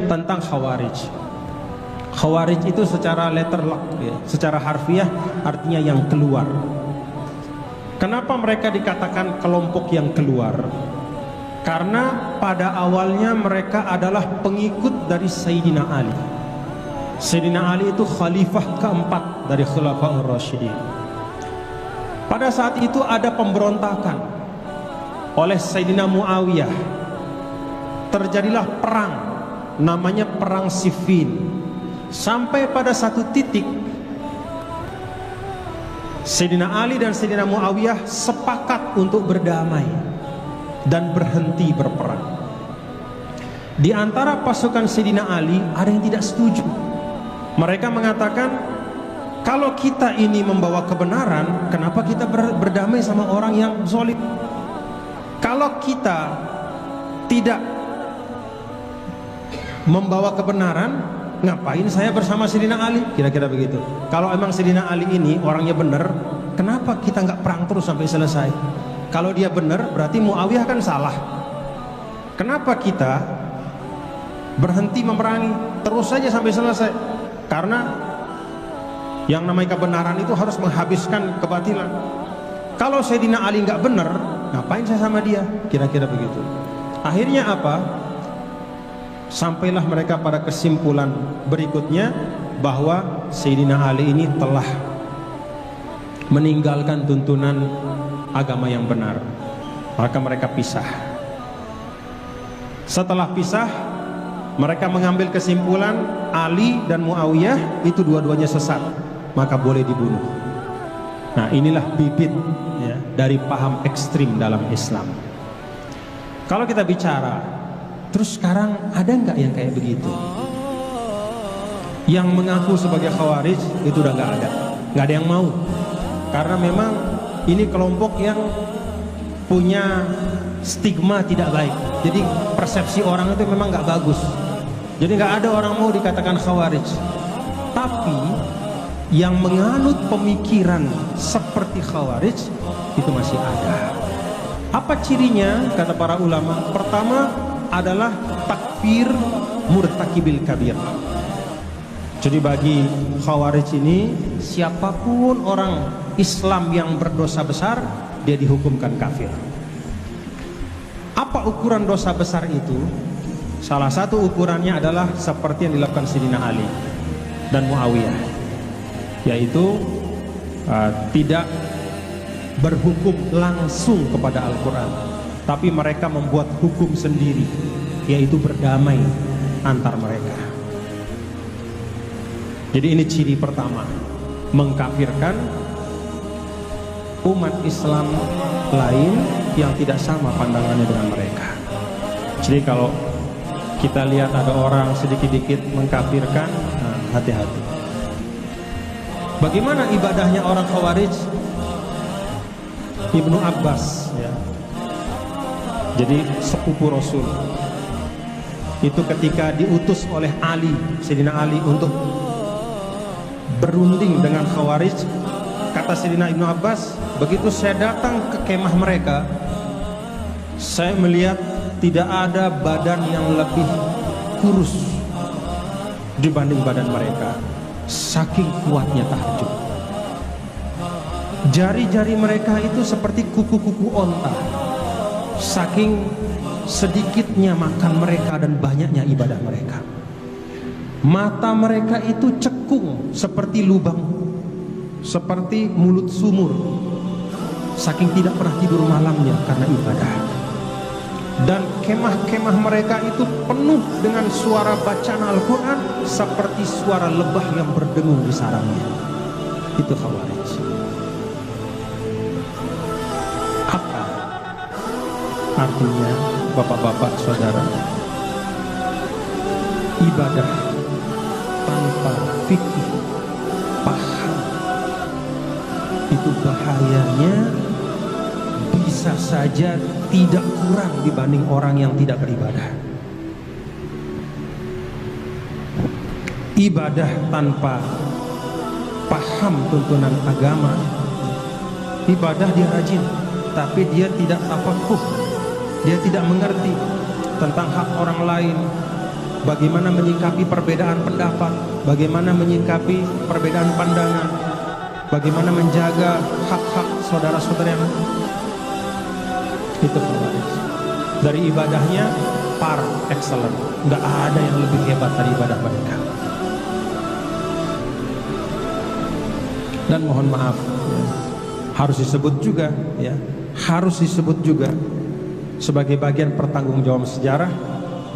tentang Khawarij. Khawarij itu secara letterlock ya, secara harfiah artinya yang keluar. Kenapa mereka dikatakan kelompok yang keluar? Karena pada awalnya mereka adalah pengikut dari Sayyidina Ali. Sayyidina Ali itu khalifah keempat dari Khulafaur Rasyidin. Pada saat itu ada pemberontakan oleh Sayyidina Muawiyah. Terjadilah perang, namanya Perang Siffin. Sampai pada satu titik Sayyidina Ali dan Sayyidina Muawiyah sepakat untuk berdamai dan berhenti berperang. Di antara pasukan Sayyidina Ali ada yang tidak setuju. Mereka mengatakan, kalau kita ini membawa kebenaran, kenapa kita berdamai sama orang yang zalim? Kalau kita tidak membawa kebenaran, ngapain saya bersama Sayyidina Ali? Kira-kira begitu. Kalau emang Sayyidina Ali ini orangnya benar, kenapa kita nggak perang terus sampai selesai? Kalau dia benar, berarti Muawiyah kan salah. Kenapa kita berhenti memerangi terus saja sampai selesai? Karena yang namanya kebenaran itu harus menghabiskan kebatilan. Kalau Sayyidina Ali nggak benar, ngapain saya sama dia? Kira-kira begitu. Akhirnya apa? Sampailah mereka pada kesimpulan berikutnya bahwa Sayyidina Ali ini telah meninggalkan tuntunan agama yang benar. Maka mereka pisah. Setelah pisah, mereka mengambil kesimpulan Ali dan Muawiyah itu dua-duanya sesat, maka boleh dibunuh. Nah, inilah bibit ya, dari paham ekstrim dalam Islam. Kalau kita bicara, terus sekarang ada nggak yang kayak begitu? Yang mengaku sebagai Khawarij itu udah nggak ada yang mau. Karena memang ini kelompok yang punya stigma tidak baik. Jadi persepsi orang itu memang nggak bagus. Jadi nggak ada orang mau dikatakan Khawarij. Tapi yang menganut pemikiran seperti Khawarij itu masih ada. Apa cirinya? Kata para ulama, pertama adalah takfir murtakibil kabir. Jadi bagi Khawarij ini, siapapun orang Islam yang berdosa besar, dia dihukumkan kafir. Apa ukuran dosa besar itu? Salah satu ukurannya adalah seperti yang dilakukan Sayyidina Ali dan Muawiyah, yaitu tidak berhukum langsung kepada Al-Quran, tapi mereka membuat hukum sendiri, yaitu berdamai antar mereka. Jadi ini ciri pertama, mengkafirkan umat Islam lain yang tidak sama pandangannya dengan mereka. Jadi kalau kita lihat ada orang sedikit-dikit mengkafirkan, nah, hati-hati. Bagaimana ibadahnya orang Khawarij? Ibnu Abbas ya. Jadi sepupu Rasul itu ketika diutus oleh Ali, Sayyidina Ali untuk berunding dengan Khawarij, kata Sayyidina Ibnu Abbas, begitu saya datang ke kemah mereka, saya melihat tidak ada badan yang lebih kurus dibanding badan mereka, saking kuatnya tahajud. Jari-jari mereka itu seperti kuku-kuku onta, saking sedikitnya makan mereka dan banyaknya ibadah mereka. Mata mereka itu cekung seperti lubang, seperti mulut sumur, saking tidak pernah tidur malamnya karena ibadah. Dan kemah-kemah mereka itu penuh dengan suara bacaan Al-Quran seperti suara lebah yang berdengung di sarangnya. Itu Khawarij. Apa artinya, bapak-bapak, saudara? Ibadah tanpa fikih, paham, itu bahayanya bisa saja tidak kurang dibanding orang yang tidak beribadah. Ibadah tanpa paham tuntunan agama, ibadah dia rajin, tapi dia tidak tafakuh, dia tidak mengerti tentang hak orang lain, bagaimana menyikapi perbedaan pendapat, bagaimana menyikapi perbedaan pandangan, bagaimana menjaga hak-hak saudara-saudara yang itu Khawarij. Dari ibadahnya par excellent, nggak ada yang lebih hebat dari ibadah mereka. Dan mohon maaf, ya, harus disebut juga, ya, harus disebut juga sebagai bagian pertanggungjawaban sejarah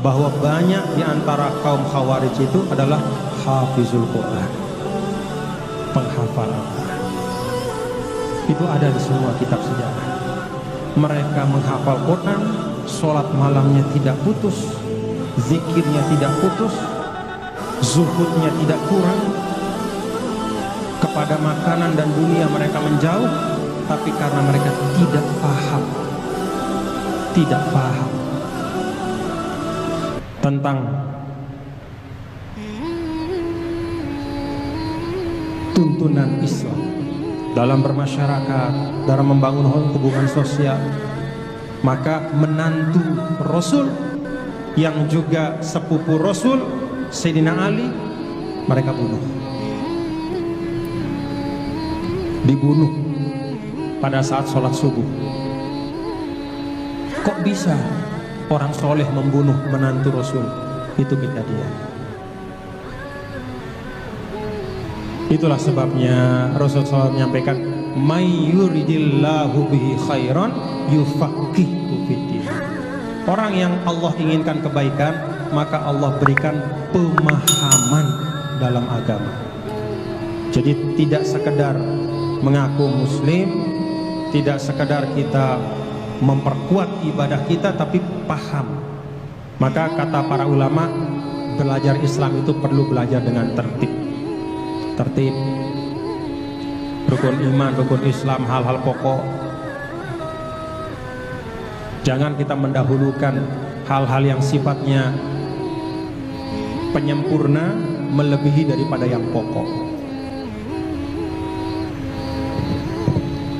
bahwa banyak di antara kaum Khawarij itu adalah hafizul Quran, penghafal Al-Quran. Itu ada di semua kitab sejarah. Mereka menghafal Quran, sholat malamnya tidak putus, zikirnya tidak putus, zuhudnya tidak kurang, kepada makanan dan dunia mereka menjauh, tapi karena mereka tidak paham tentang tuntunan Islam dalam bermasyarakat, dalam membangun hubungan sosial, maka menantu Rasul yang juga sepupu Rasul, Sayyidina Ali, mereka dibunuh pada saat sholat subuh. Kok bisa orang soleh membunuh menantu Rasul? Itu kejadian. Itulah sebabnya Rasulullah SAW menyampaikan, "May yuridillahu bihi khairan yufaqihu fiddin." Orang yang Allah inginkan kebaikan, maka Allah berikan pemahaman dalam agama. Jadi tidak sekedar mengaku muslim, tidak sekedar kita memperkuat ibadah kita, tapi paham. Maka kata para ulama, belajar Islam itu perlu belajar dengan tertib, rukun iman, rukun Islam, hal-hal pokok. Jangan kita mendahulukan hal-hal yang sifatnya penyempurna melebihi daripada yang pokok.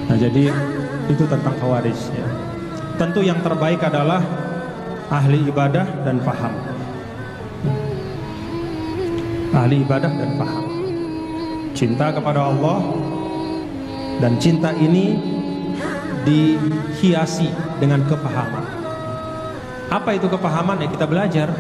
Nah, jadi itu tentang Khawarij, ya. Tentu yang terbaik adalah ahli ibadah dan paham. Ahli ibadah dan paham. Cinta kepada Allah, dan cinta ini dihiasi dengan kepahaman. Apa itu kepahaman? Ya kita belajar.